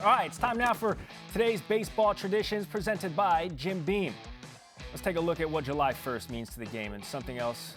All right, it's time now for today's baseball traditions presented by Jim Beam. Let's take a look at what July 1st means to the game and something else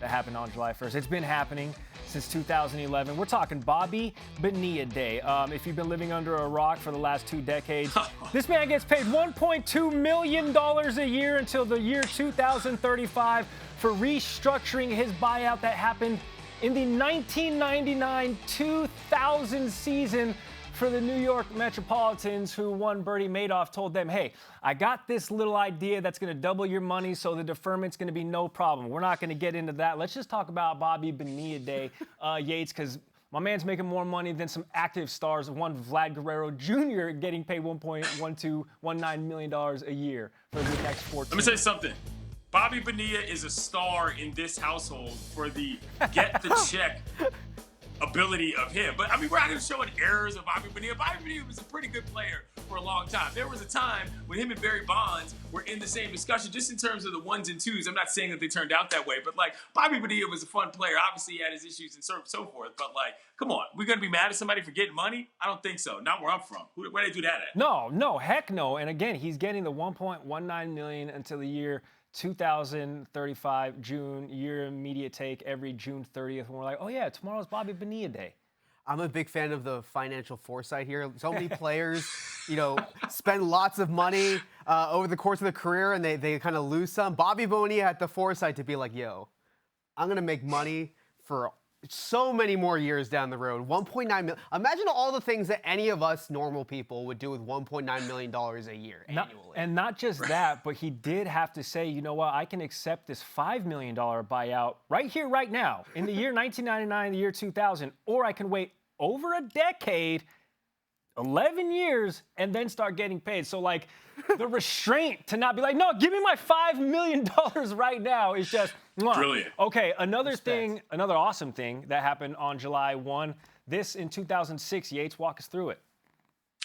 that happened on July 1st. It's been happening since 2011. We're talking Bobby Bonilla Day. If you've been living under a rock for the last 2 decades, this man gets paid $1.2 million a year until the year 2035 for restructuring his buyout that happened in the 1999-2000 season for the New York Metropolitans, who one Bernie Madoff told them, hey, I got this little idea that's going to double your money, so the deferment's going to be no problem. We're not going to get into that. Let's just talk about Bobby Bonilla Day, Yates, because my man's making more money than some active stars, one Vlad Guerrero Jr. getting paid $1.19 million a year for the next 14. Let me say something. Bobby Bonilla is a star in this household for the get the check ability of him. But I mean, we're not going to show errors of Bobby Bonilla. Bobby Bonilla was a pretty good player for a long time. There was a time when him and Barry Bonds were in the same discussion, just in terms of the ones and twos. I'm not saying that they turned out that way, but like Bobby Bonilla was a fun player. Obviously, he had his issues and so forth. But like, come on, we're going to be mad at somebody for getting money? I don't think so. Not where I'm from. Where do they do that at? No, heck no. And again, he's getting the $1.19 million until the year 2035, June, year immediate take every June 30th. And we're like, oh yeah, tomorrow's Bobby Bonilla Day. I'm a big fan of the financial foresight here. So many players, spend lots of money over the course of their career, and they kind of lose some. Bobby Bonilla had the foresight to be like, yo, I'm going to make money for so many more years down the road. $1.9 million. Imagine all the things that any of us normal people would do with $1.9 million a year annually. And not just that, but he did have to say, you know what, I can accept this $5 million buyout right here, right now, in the year 1999, the year 2000, or I can wait over a decade, 11 years, and then start getting paid. So, like, the restraint to not be like, no, give me my $5 million right now is just brilliant. Okay, another awesome thing that happened on July 1, this in 2006. Yates, walk us through it.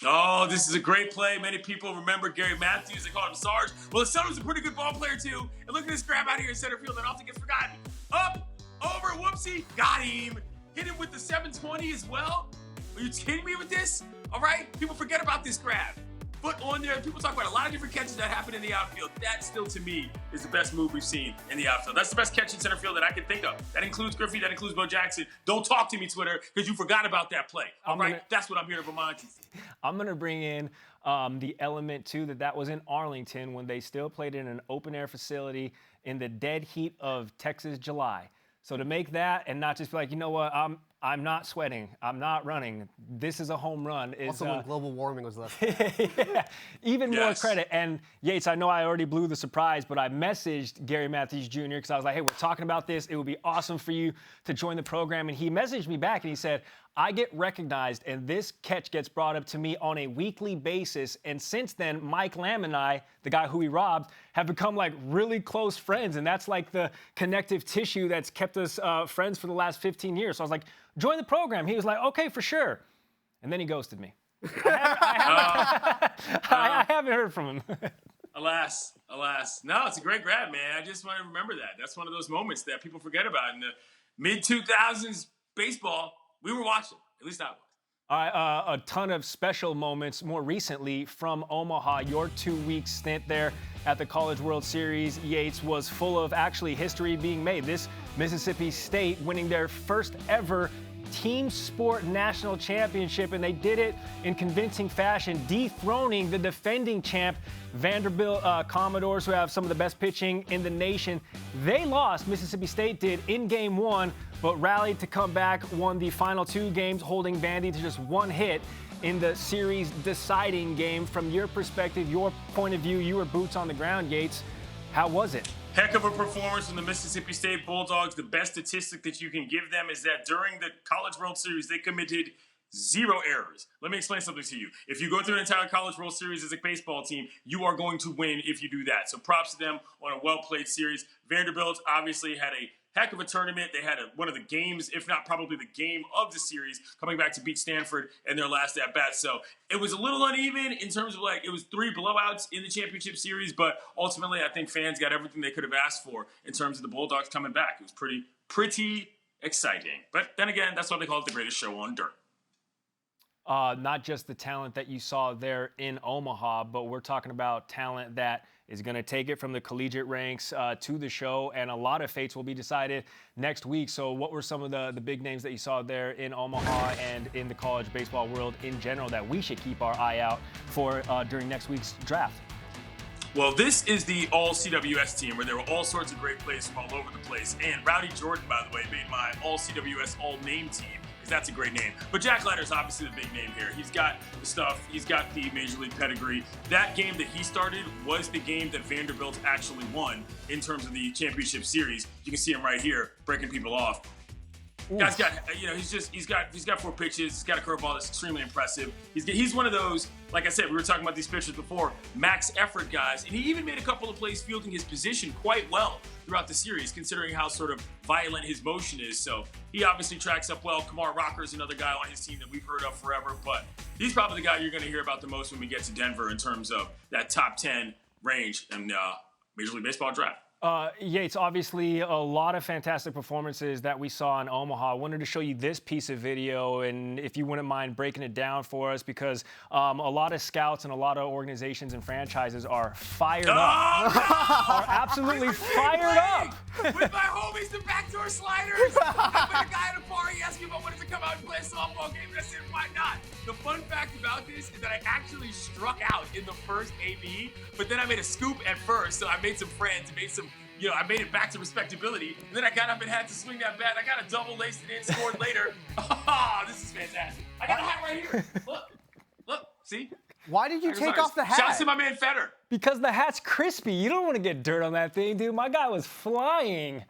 Oh, this is a great play. Many people remember Gary Matthews. They called him Sarge. Well, his son was a pretty good ball player, too. And look at this grab out here in center field that often gets forgotten. Up, over, whoopsie, got him. Hit him with the 720 as well. Are you kidding me with this? All right? People forget about this grab. Foot on there. People talk about a lot of different catches that happen in the outfield. That still, to me, is the best move we've seen in the outfield. That's the best catch in center field that I can think of. That includes Griffey. That includes Bo Jackson. Don't talk to me, Twitter, because you forgot about that play. All right? That's what I'm here to remind you. I'm going to bring in the element, too, that was in Arlington when they still played in an open-air facility in the dead heat of Texas July. So to make that and not just be like, you know what, I'm not sweating, I'm not running, this is a home run. Also when global warming was left. Yeah, even more credit. And Yates, I know I already blew the surprise, but I messaged Gary Matthews Jr. because I was like, hey, we're talking about this. It would be awesome for you to join the program. And he messaged me back and he said, I get recognized and this catch gets brought up to me on a weekly basis. And since then, Mike Lamb and I, the guy who he robbed, have become like really close friends. And that's like the connective tissue that's kept us friends for the last 15 years. So I was like, join the program. He was like, okay, for sure. And then he ghosted me. I haven't heard from him. Alas. No, it's a great grab, man. I just want to remember that. That's one of those moments that people forget about. In the mid-2000s baseball, we were watching. At least I was. All right, a ton of special moments more recently from Omaha. Your 2-week stint there at the College World Series, Yates, was full of actually history being made. This Mississippi State winning their first ever team sport national championship, and they did it in convincing fashion, dethroning the defending champ Vanderbilt Commodores, who have some of the best pitching in the nation. They lost, Mississippi State did, in Game 1, but rallied to come back, won the final 2 games, holding Vandy to just 1 hit in the series deciding game. From your perspective, your point of view, you were boots on the ground, Yates. How was it? Heck of a performance from the Mississippi State Bulldogs. The best statistic that you can give them is that during the College World Series, they committed 0 errors. Let me explain something to you. If you go through an entire College World Series as a baseball team, you are going to win if you do that. So props to them on a well-played series. Vanderbilt obviously had a heck of a tournament. They had one of the games, if not probably the game of the series, coming back to beat Stanford in their last at-bat. So it was a little uneven in terms of it was 3 blowouts in the championship series, but ultimately I think fans got everything they could have asked for in terms of the Bulldogs coming back. It was pretty exciting. But then again, that's why they call it the greatest show on dirt. not just the talent that you saw there in Omaha, but we're talking about talent that is going to take it from the collegiate ranks to the show, and a lot of fates will be decided next week. So what were some of the big names that you saw there in Omaha and in the college baseball world in general that we should keep our eye out for during next week's draft? Well, this is the All-CWS team where there were all sorts of great players from all over the place. And Rowdy Jordan, by the way, made my All-CWS All-Name team. That's a great name. But Jack Leiter's obviously the big name here. He's got the stuff. He's got the Major League pedigree. That game that he started was the game that Vanderbilt actually won in terms of the championship series. You can see him right here breaking people off. Guy's got, he's got 4 pitches. He's got a curveball that's extremely impressive. He's one of those, like I said, we were talking about these pitchers before, max effort guys. And he even made a couple of plays fielding his position quite well throughout the series, considering how sort of violent his motion is. So he obviously tracks up well. Kamar Rocker is another guy on his team that we've heard of forever, but he's probably the guy you're going to hear about the most when we get to Denver in terms of that top 10 range in Major League Baseball draft. Yates, obviously a lot of fantastic performances that we saw in Omaha. I wanted to show you this piece of video, and if you wouldn't mind breaking it down for us, because a lot of scouts and a lot of organizations and franchises are fired up. Are absolutely fired up. With my homies, the backdoor sliders. I met a guy at a bar, he asked me if I wanted to come out and play a softball game, and I said, why not? The fun fact about this is that I actually struck out in the first AB, but then I made a scoop at first, so I made some friends, I made it back to respectability, and then I got up and had to swing that bat. I got a double, laced it in, scored later. Oh, this is fantastic. I got a hat right here. Look, see? Why did you take off the hat? Shouts to my man Feder. Because the hat's crispy. You don't want to get dirt on that thing, dude. My guy was flying.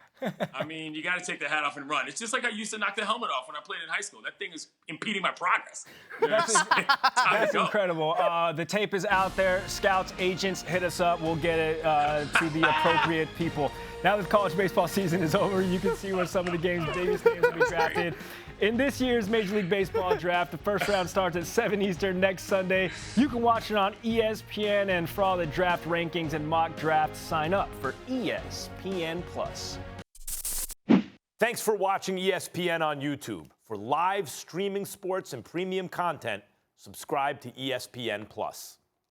I mean, you got to take the hat off and run. It's just like I used to knock the helmet off when I played in high school. That thing is impeding my progress. That's incredible. The tape is out there. Scouts, agents, hit us up. We'll get it to the appropriate people. Now that the college baseball season is over, you can see where some of the games Davis names will be drafted. In this year's Major League Baseball draft, the first round starts at 7 Eastern next Sunday. You can watch it on ESPN, and for all the draft rankings and mock drafts, sign up for ESPN+. Thanks for watching ESPN on YouTube. For live streaming sports and premium content, subscribe to ESPN+.